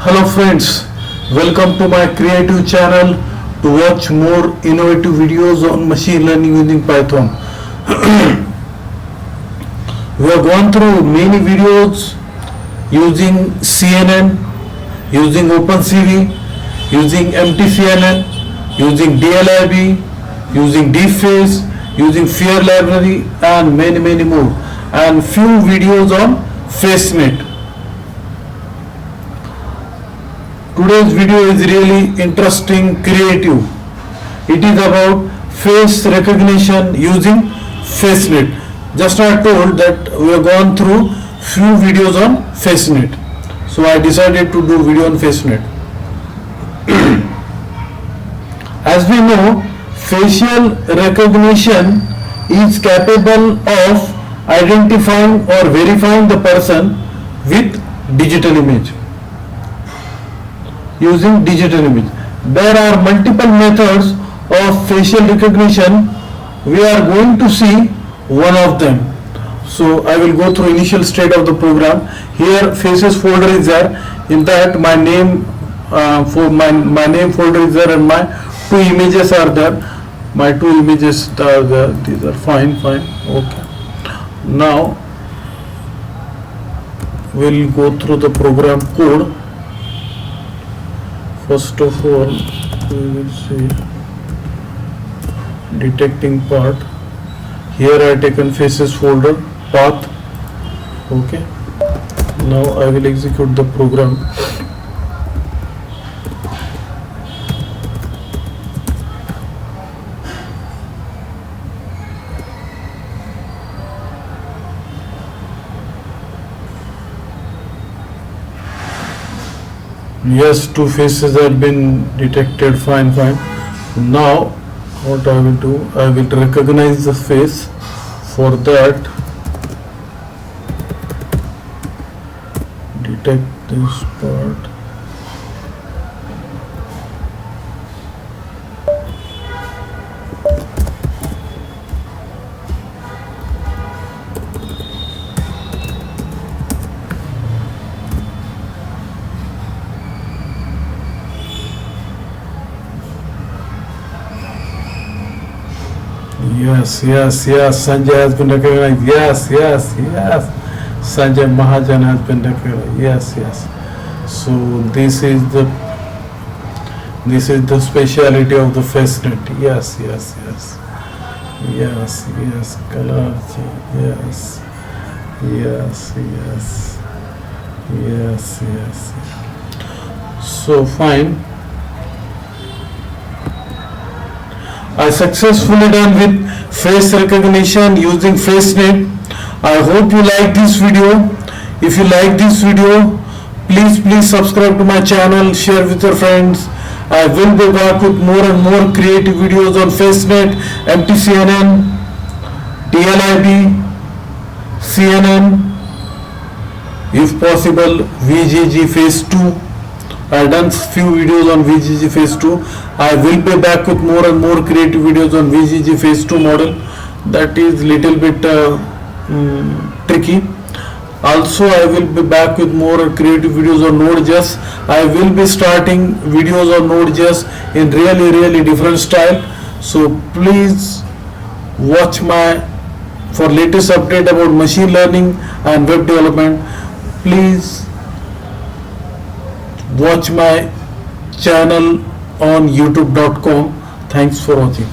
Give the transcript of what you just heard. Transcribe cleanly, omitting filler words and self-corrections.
Hello friends, welcome to my creative channel to watch more innovative videos on machine learning using Python. We have gone through many videos using CNN, using opencv, using mtcnn, using dlib, using deepface, using fear library and many more, and few videos on Facenet. Today's video is really interesting, creative. It is about face recognition using Facenet. Just I told that we have gone through few videos on Facenet. So I decided to do video on Facenet. As we know, facial recognition is capable of identifying or verifying the person with digital image. Using digital image. There are multiple methods of facial recognition. We are going to see one of them. So I will go through initial state of the program. Here faces folder is there. In that my name my name folder is there and my two images are there. My two images are there. These are fine. Okay. Now we'll go through the program code. First of all, we will see detecting part. Here I have taken faces folder path. Okay. Now I will execute the program. Yes, two faces have been detected. Fine. Now what I will do, I will recognize the face. For that, detect this part. Yes, Sanjay has been recognized. Yes. Sanjay Mahajan has been recognized. Yes. So this is the speciality of the Facenet. Yes. Color. Yes. So fine. I successfully done with face recognition using Facenet. I hope you like this video. If you like this video, please subscribe to my channel, share with your friends. I will be back with more and more creative videos on Facenet, mtcnn, dlib, CNN, if possible VGG phase 2. I have done few videos on VGG phase 2. I will be back with more and more creative videos on VGG phase 2 model. That is little bit tricky. Also I will be back with more creative videos on Node.js. I will be starting videos on Node.js in really different style. So please watch for latest update about machine learning and web development. Please watch my channel on youtube.com. Thanks for watching.